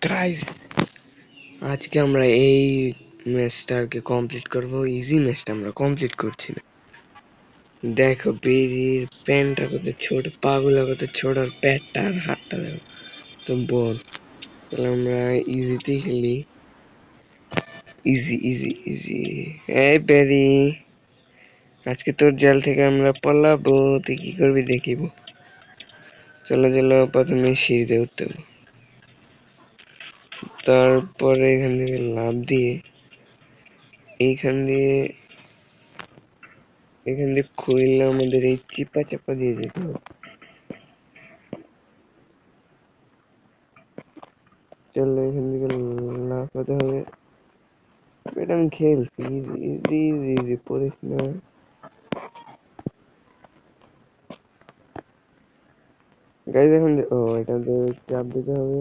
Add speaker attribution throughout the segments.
Speaker 1: Guys, আজকে আমরা এই ম্যাচটাকে কমপ্লিট করব। ইজি ম্যাচটা আমরা কমপ্লিট করছি না। দেখো বেরির প্যান্টটা কত ছোট, পাগুলা কত ছোট, আর প্যাটটা আর হাতটা দেখো তো বড়। তাহলে আমরা ইজিতেই খেলি। Easy easy easy. এই বেরি, আজকে তোর জেল থেকে আমরা পালাবো, তুই কি করবি দেখিব। চলো চলো, প্রথমে সিঁড়িতে উঠতে হবে, তারপরে এখান থেকে লাফ দিয়ে এখান দিয়ে খুললে আমাদের এই চিপা চাপা দিয়ে যেতে হবে। চলো এখান থেকে লাফাতে হবে। এটা আমি খেলছি, ইজি ইজি ইজি ইজি, পড়িস না। গাইজ এখন এটাতে চাপ দিতে হবে।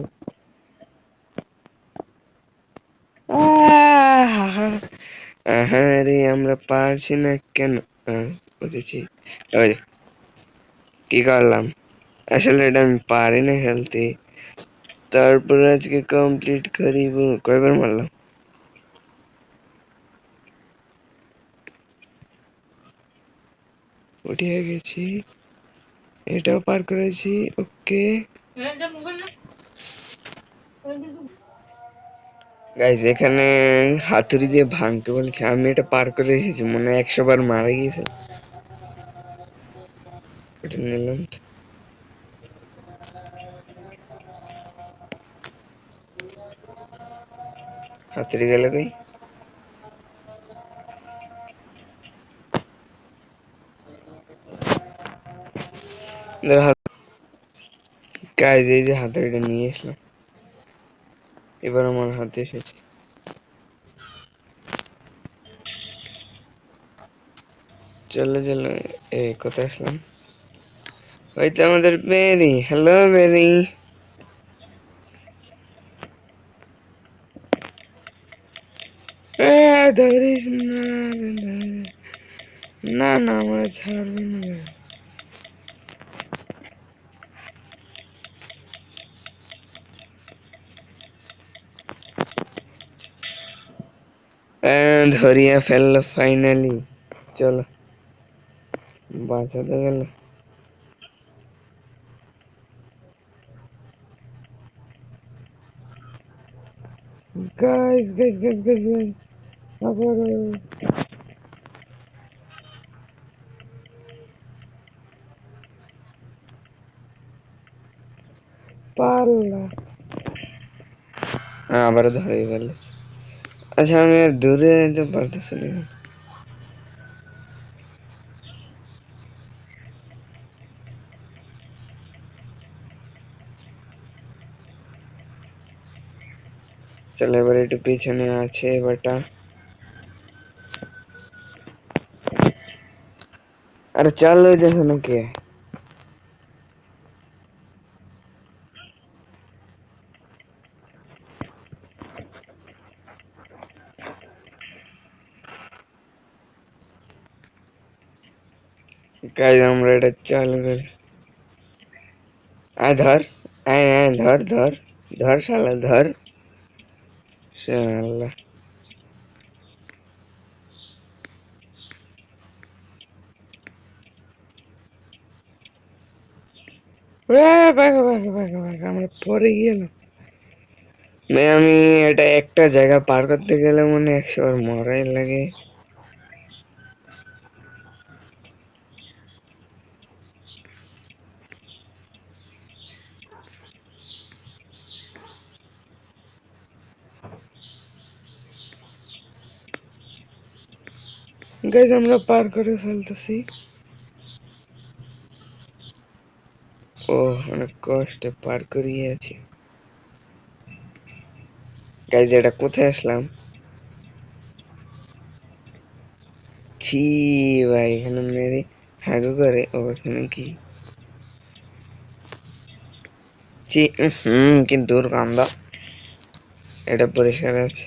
Speaker 1: আরে আমরা পারছি না কেন? বুঝেছি। ওই কি করলাম, আসলে এটা আমি পারি না খেলতে। তারপর আজকে কমপ্লিট করিব। কয়বার মারলাম? উঠে গেছি, এটাও পার করেছি। ওকে গাইজ, এখানে হাতুড়ি দিয়ে ভাঙতে বলেছে, আমি এটা পার করে এসেছি, মনে হয় 100 বার মারা গিয়েছে। এটা নিলাম। হাতুড়ি গেল কই? গাইজ, এই যে হাতুড়িটা নিয়ে এসলাম, এবার আমার হাতে এসেছে। চলো চলো, কোথায় আসলাম? ওই তো আমাদের বেরি। হ্যালো বেরি। ধরিস না, না আমার ছাড়বে না। ধরিয়া ফেললো ফাইনালি। চলো, বাঁচাতে গেল। Guys guys guys guys guys, আবার পারলা। আবার ধরে ফেলেছে। আচ্ছা, আমি আর দূরে যেতে পারতেছি না। চলো এবার একটু পিছনে আছে বেটা। আরে চালু হইতেছে নাকি? গাইস, আমরা এটা চালু করি। আয় ধর, আয় আয়, ধর ধর ধর শালা ধর। শালা আমরা পরে গেলাম। আমি এটা একটা জায়গা পার করতে গেলে মনে 100 বার মরাই লাগে। গাইস, আমরা পার করে ফেলতেছি। ও, অনেক কষ্টে পার করিয়েছি। গাইস, এটা কোথায় আসলাম? ছি ভাই, এখানে মেরে হাগু করে। ও এখানে কি? ছি, কি দুর্গন্ধ। এটা পরিষ্কার আছে।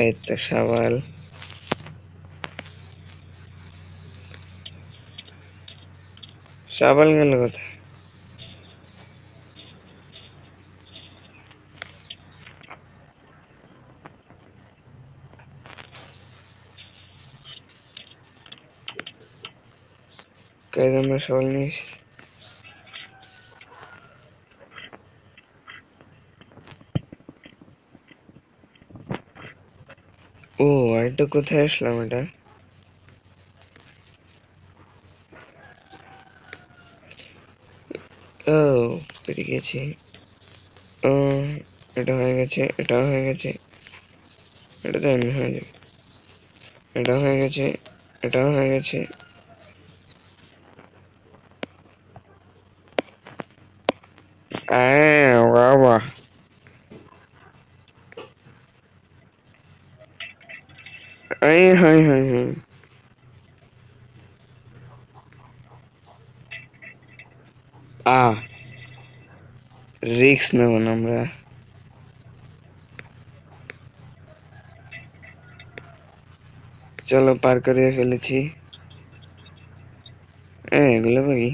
Speaker 1: এই তো সাবাল। সাবাল গেল কোথায়? গাইজ আমরা সবাই নিয়ে ও এটা কোথায় আসলাম এটা? ও পেরে গেছি। ও এটা হয়ে গেছে, এটা হয়ে গেছে, এটা তো এমনি হয়ে যাবে। এটা হয়ে গেছে, এটাও হয়ে গেছে। বাবা এই হাই হাই হাই রিক্স নেব না আমরা। চলো পার করে ফেলেছি। এগুলো কি?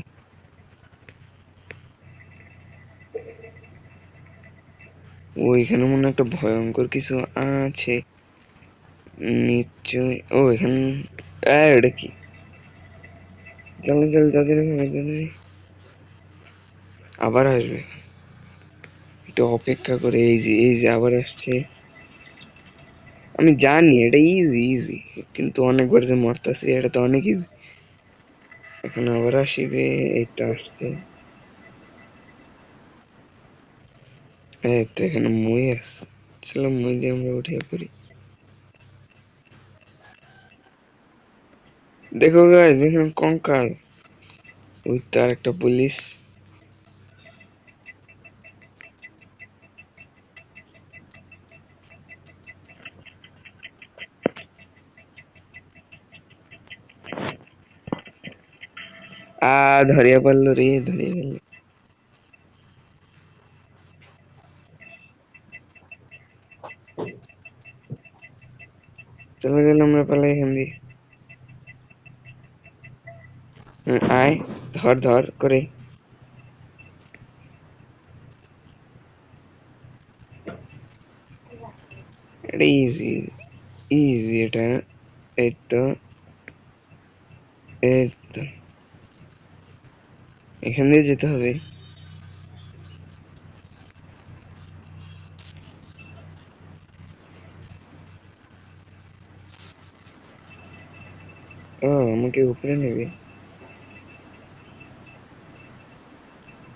Speaker 1: ওইখানে মনে একটা ভয়ঙ্কর কিছু আছে নিশ্চয়। এখানে এটা কি? চলো চলো তাদের আবার আসবে, একটু অপেক্ষা করে। এই যে আবার আসছে। আমি জানি এটা ইজি ইজি, কিন্তু অনেকবার যে মরতেছি এটা তো অনেক ইজি। এখন আবার আসিবে, এইটা আসছে। এই তো এখানে মই আছে। চলো মই দিয়ে আমরা উঠে পড়ি। দেখো গাইস এখানে কঙ্কাল। ওই তো আর একটা পুলিশ। ধরিয়া পারলো রে, ধরিয়া পারলো। চলে গেল, আমরা পালাই এখান দিয়ে। আয়, ধর ধর করে। এটা ইজি ইজি এটা। এই তো, এই তো, এখান দিয়ে যেতে হবে। আমাকে উপরে নেবে।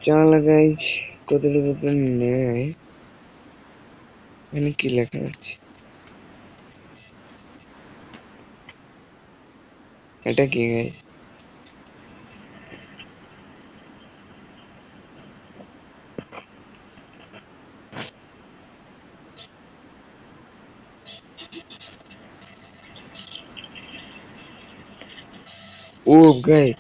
Speaker 1: চল গাইজ, কতটুকু উপরে নেয়। এখানে কি লেখা আছে? এটা কি গাইজ? ও গাইজ,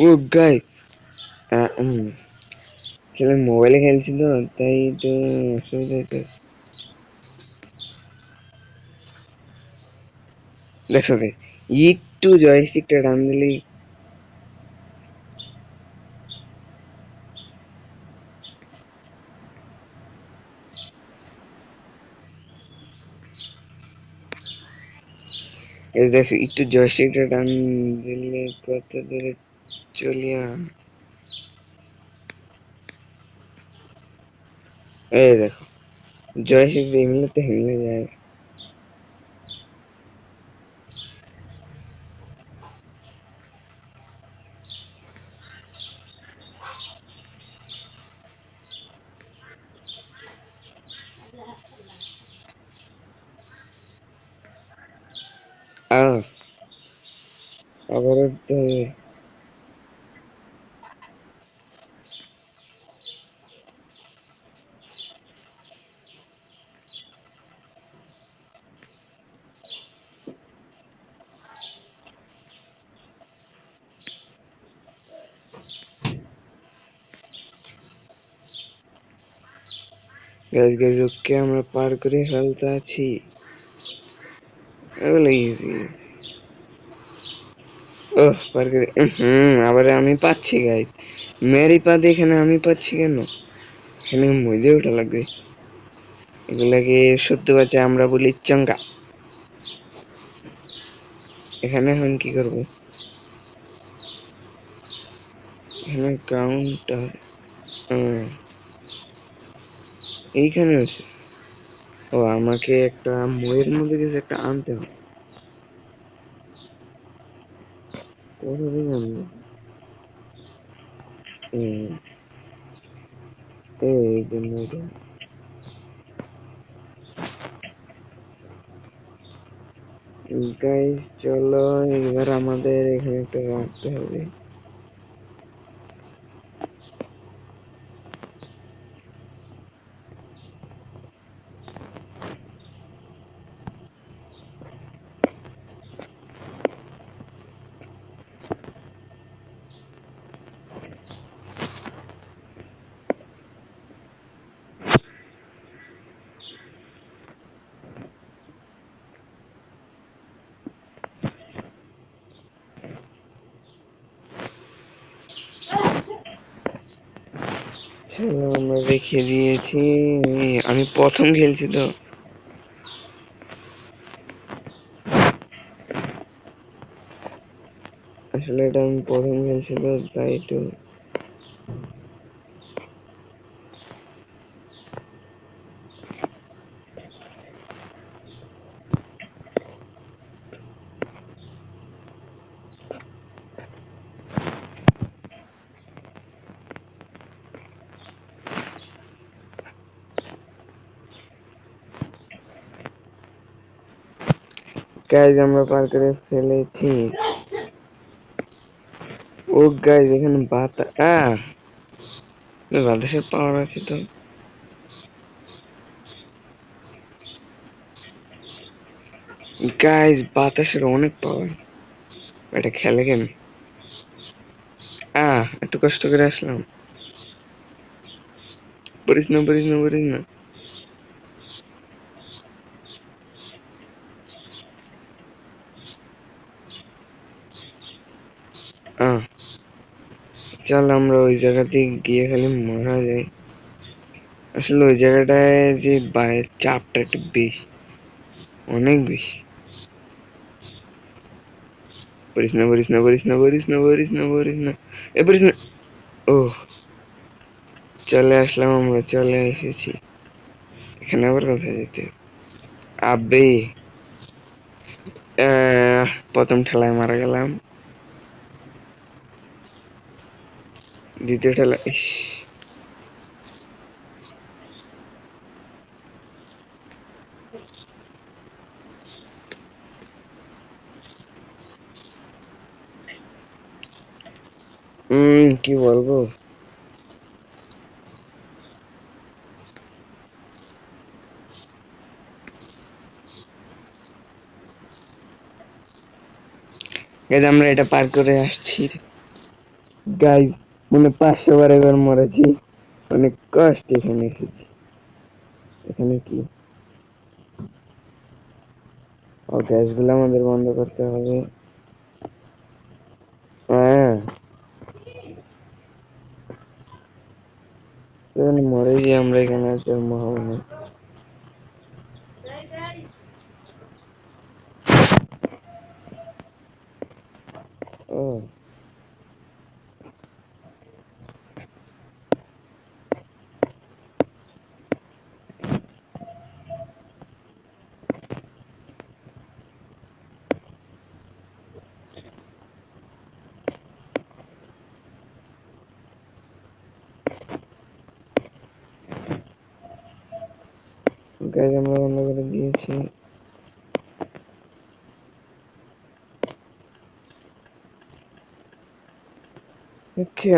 Speaker 1: ও গাইজ, আসলে মোবাইলে খেলছিল, তাই তো অসুবিধা হইতেছে। দেখছো রে, একটু জয়স্টিকটা টান দিলেই। এই দেখ, একটু জয়স্টিকটা টান দিলে কত দূরে চলিয়া। এই দেখো, জয়স্টিক এমনিতে হেলে যায়। আহ আবার উঠতে হবে। গাছ গাছ ওকে আমরা পার করে ফেলতে আছি। এগুলো ইজি। পার করে। আবার আমি পাচ্ছি গাইস। মেরি পা এখানে আমি পাচ্ছি কেন? এখানে মজে ওঠা লাগবে। এগুলাকে সত্যি বাচ্চা আমরা বলি চঙ্গা। এখানে এখন কি করবো? এখানে কাউন্টার এইখানে আছে। ও আমাকে একটা ময়ের মধ্যে কিছু একটা আনতে হবে। কোথা থেকে আনবো? এই জন্য গাইস চলো এবার আমাদের এখানে একটা রাখতে হবে। চলো আমরা রেখে দিয়েছি। আমি প্রথম খেলছি তো, আসলে এটা আমি প্রথম খেলছি তো তাই একটু গাইজ আমরা পার করে ফেলেছি। ও গাইজ এখানে বাতাসের পাওয়ার আছে তো। গাইজ বাতাসের অনেক পাওয়ার। এটা খেলে কেন? এত কষ্ট করে আসলাম। পড়িস না পড়িস না পড়িস না। চল আমরা ওই জায়গাতে গিয়ে খালি মারা যায়। আসলে ওই জায়গাটায় যে চাপটা একটু বেশি, অনেক বেশি। পড়িস না পড়িস না পড়িস না পড়িস না পড়িস না পড়িস না এ পড়িস না। ও চলে আসলাম, আমরা চলে এসেছি। এখানে আবার কোথায় যেতে? আবে প্রথম ঠেলায় মারা গেলাম, দ্বিতীয় ঠেলা ইস। কি বলবো? গাইজ আমরা এটা পার করে আসছি। গাইজ মনে 500 বার এবার মরেছি, অনেক কষ্ট এখানে এসেছি। এখানে কি? ও গ্যাস গুলো আমাদের বন্ধ করতে হবে। মরে যে আমরা এখানে জন্ম হবো না। ও গাইজ আমরা বন্ধ করে দিয়েছি।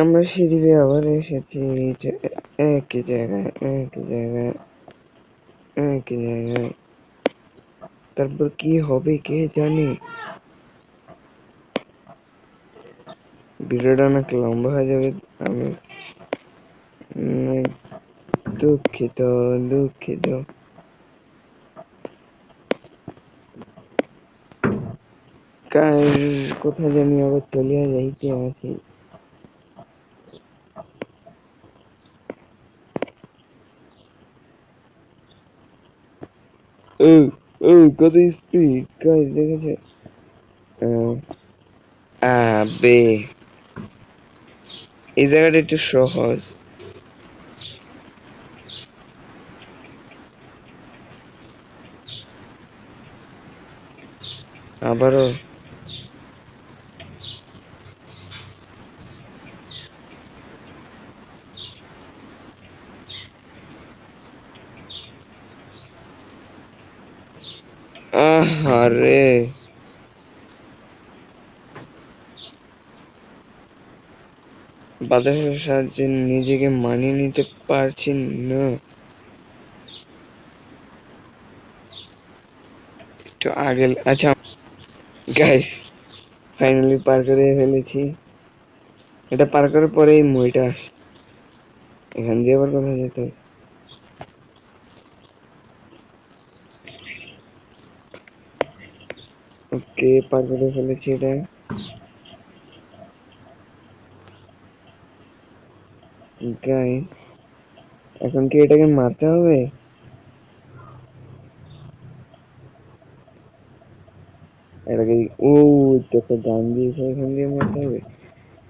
Speaker 1: আমরা সিঁড়ি দিয়ে আবার এসেছি। একই জায়গায় একই জায়গায় একই জায়গায়। তারপর কি হবে কে জানে। ভিডিওটা অনেক লম্বা হয়ে যাবে। আমি দুঃখিত দুঃখিত। গাইজ কোথায় জানি আবার চলিয়া যাইতে আছি। কত স্পিড গাইস দেখেছে? আহ, আবে এই জায়গাটা একটু সহজ। আবারও আরে বাতাসের সাহায্যে নিজেকে মানিয়ে নিতে পারছি না। একটু আগে আচ্ছা গাইস, ফাইনালি পার করে ফেলেছি। এটা পার করার পরে এই মইটা আসে। এখান দিয়ে আবার কোথায় যেতে হবে? ওকে, পার করে ফেলেছি এটা। গাইস, এখন কি এটাকে মারতে হবে? এটাকে ও একটা গান দিয়েছে, এখান দিয়ে মারতে হবে।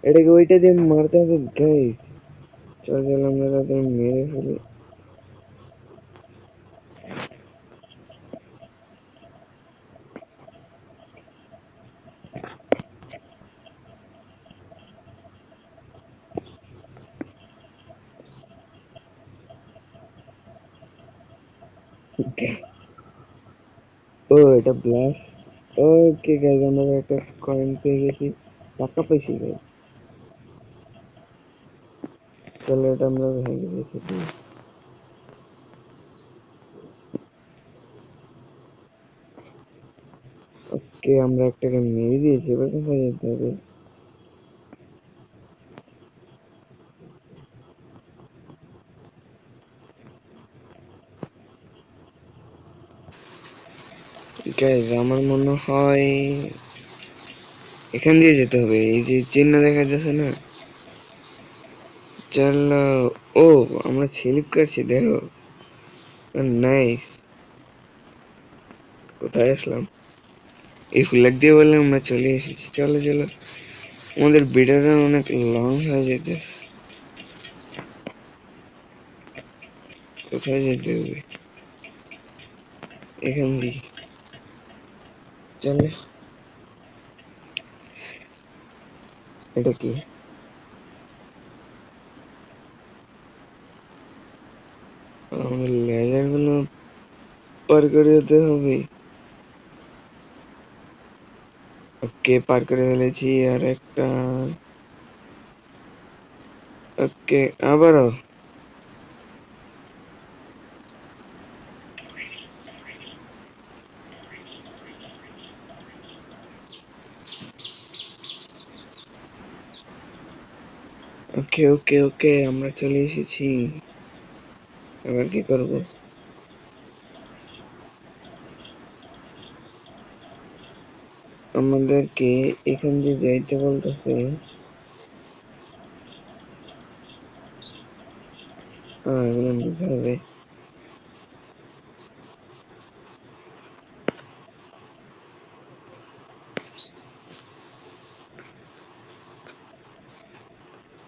Speaker 1: এটাকে ওইটা দিয়ে মারতে হবে গাইস। চল চল আমরা তাদের মেরে ফেলি। ও এটা ব্লাস্ট। ওকে গাইস, আমরা একটা কয়েন পেয়ে গেছি, টাকা পেয়েছি গাইস। চলো এটা আমরা ভেঙে রেখে দিই। ওকে, আমরা একটাকে মেরে দিয়েছি, এবার কোথায় যেতে হবে? গাইস আমার মনে হয় এখান দিয়ে যেতে হবে, এই যে চিহ্ন দেখা যাচ্ছে না। চলো। ও আমরা স্লিপ কাটছি দেখো। নাইস। কোথায় আসলাম? এই ফ্ল্যাগ দিয়ে বললে আমরা চলে এসেছি। চলো চলো, আমাদের ভিডিওটা অনেক লং হয়ে যেতে। কোথায় যেতে হবে? এখান দিয়ে চলে। এটা কি? আমাদের লেজার গুলো পার করে যেতে হবে। ওকে, পার করে ফেলেছি আর একটা। ওকে আবারও। ওকে ওকে ওকে, আমরা চলে এসেছি। এবার কি করব? আমাদেরকে এখান দিয়ে যাইতে বলতেছে। এগুলো নিতে হবে।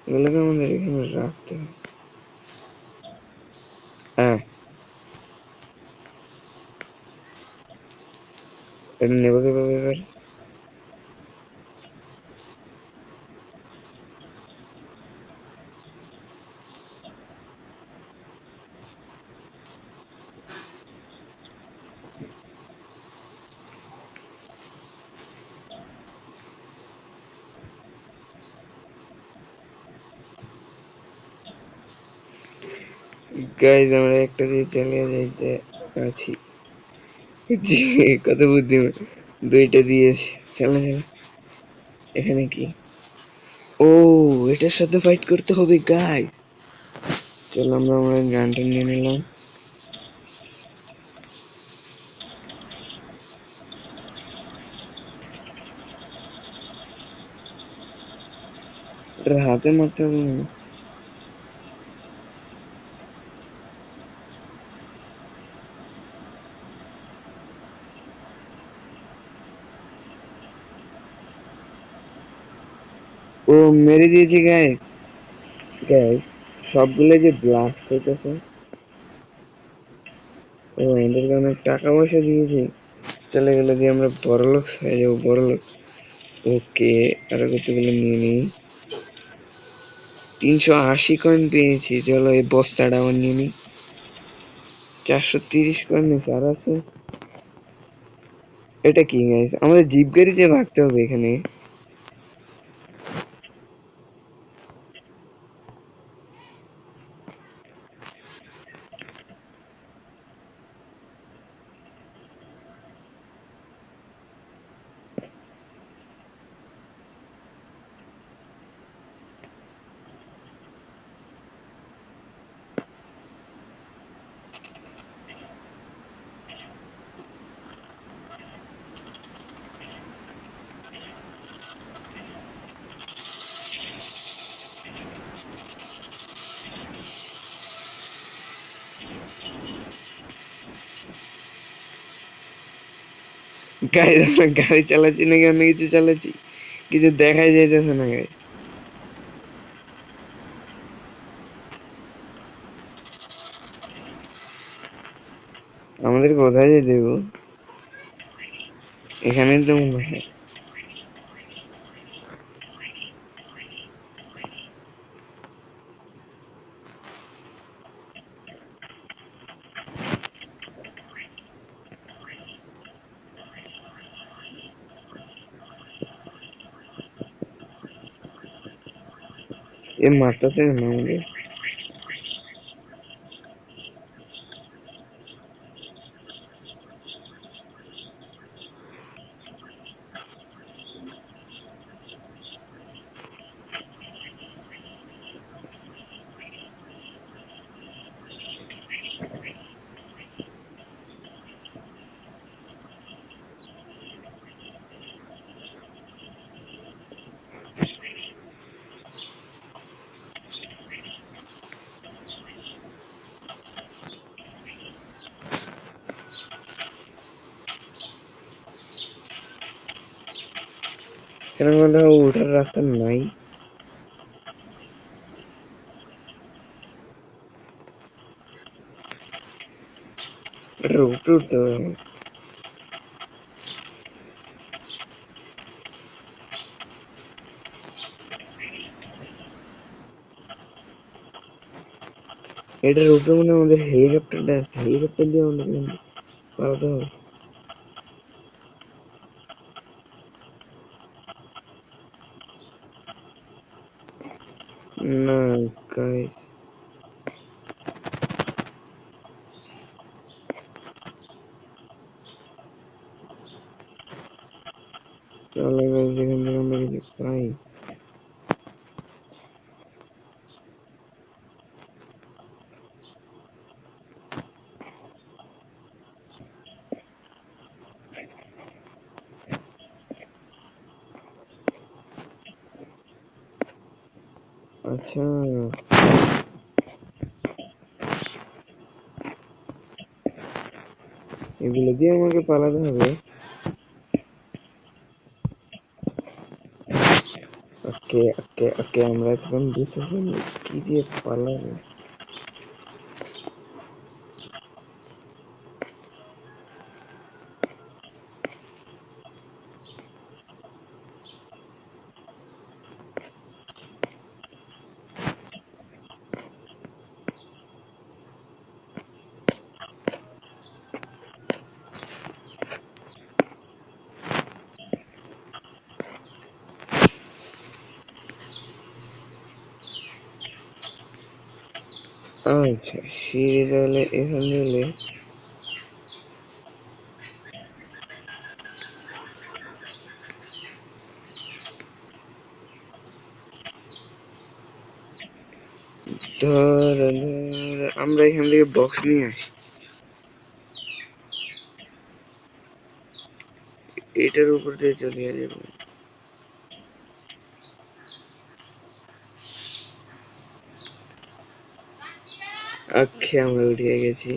Speaker 1: এগুলোকে আমাদের এখানে রাখতে হবে। হ্যাঁ, এটা নেবো কিভাবে এবার? গাইজ আমরা একটা দিয়ে চালিয়ে যাইতে আছি। জি, কত বুদ্ধিমান। দুইটা দিয়েছি। চলো চলো। এখানে কি? ও এটার সাথে ফাইট করতে হবে গাই। চলো আমরা আমাদের গানটা নিয়ে নিলাম। এটা হাতে মারতে হবে না? ও মেরে দিয়েছি গাইস। গাইস সবগুলো যে ব্লাস্ট হইতেছে। ও এদেরকে অনেক টাকা পয়সা দিয়েছি। চলে গেলে দিয়ে আমরা বড়লোক হয়ে যাবো, বড়লোক। ওকে, আরো কতগুলো নিয়ে নিই। 380 কয়েন পেয়েছি, চলো এই বস্তাটা আমার নিয়ে নিই। 430 কয়েন নিয়েছি, আর আছে। এটা কি গাইস, আমাদের জিপ গাড়িতে ভাগতে হবে এখানে। গাইস আমরা গাড়ি চালাচ্ছি নাকি অন্য কিছু চালাচ্ছি, কিছু দেখাই যাইতেছে না গাইস। আমাদের কোথায় যেতে দেবো? এখানে তো মনে হয়। এ মারতেছে না আমাদের। কেন কোথাও ওঠার রাস্তা নাই? এটার উপরে উঠতে হবে আমার। এটার উপরে মনে হয় আমাদের হেলিকপ্টারটা আছে, হেলিকপ্টার দিয়ে আমাদের পালাতে হবে। না গাইস, চলো গাইস যেখান থেকে আমরা কিছু পাই। আচ্ছা, এগুলো দিয়ে আমাকে পালাতে হবে। ওকে ওকে ওকে, আমরা এখন বুঝতেছি কি দিয়ে পালাবো। আচ্ছা, সিঁড়ি তাহলে এখান দিয়ে। ধর আমরা এখান থেকে বক্স নিয়ে আসি, এটার উপর দিয়ে চলে যাবো। ওকে, আমরা উঠে গেছি।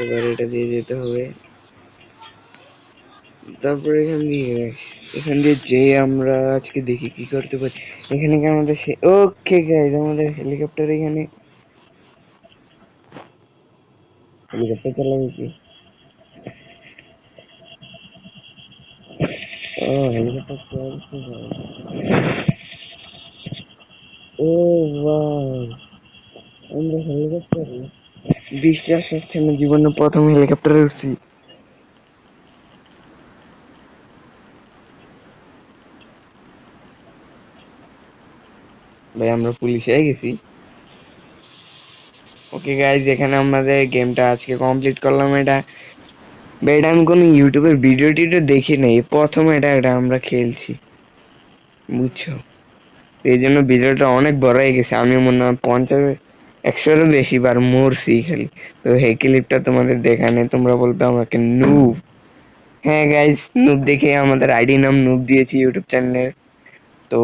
Speaker 1: এবার এটা দিয়ে যেতে হবে। তারপর এখান দিয়ে যে আমরা আজকে দেখি কি করতে পারি। এখানে কি আমাদের ওকে গাইজ, আমাদের হেলিকপ্টার এখানে হেলিকপ্টার চালাবে কি? ও হেলিকপ্টার চলছে। ও বাহ, আমরা হেলিকপ্টারে বিশ্বাস হচ্ছে না, জীবনে প্রথম হেলিকপ্টারে উঠছি। ভাই আমরা পুলিশ হয়ে গেছি। ওকে গাইজ, এখানে আমাদের গেমটা আজকে কমপ্লিট করলাম। এটা আমি কোনো ইউটিউবের ভিডিও টিডিও দেখি নাই, প্রথম এটা আমরা খেলছি, বুঝছো? এই জন্য ভিডিওটা অনেক বড় হয়ে গেছে। আমি মনে হয় 50-100-এরও বেশি বার মরছি খালি। তো এই ক্লিপটা তোমাদের দেখানে তোমরা বলবে আমাকে নুব। হ্যাঁ গাইজ, নুব দেখে আমাদের আইডি নাম নুব দিয়েছি ইউটিউব চ্যানেলের। তো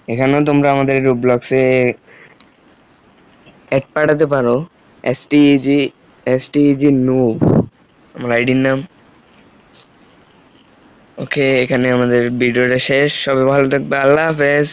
Speaker 1: এখানেও তোমরা আমাদের রোবলক্সে অ্যাড পাঠাতে পারো। এসটিইজি এসটিইজি নুব আমার আইডির নাম। ওকে, এখানে আমাদের ভিডিওটা শেষ। সবাই ভালো থাকবে, আল্লাহ হাফেজ।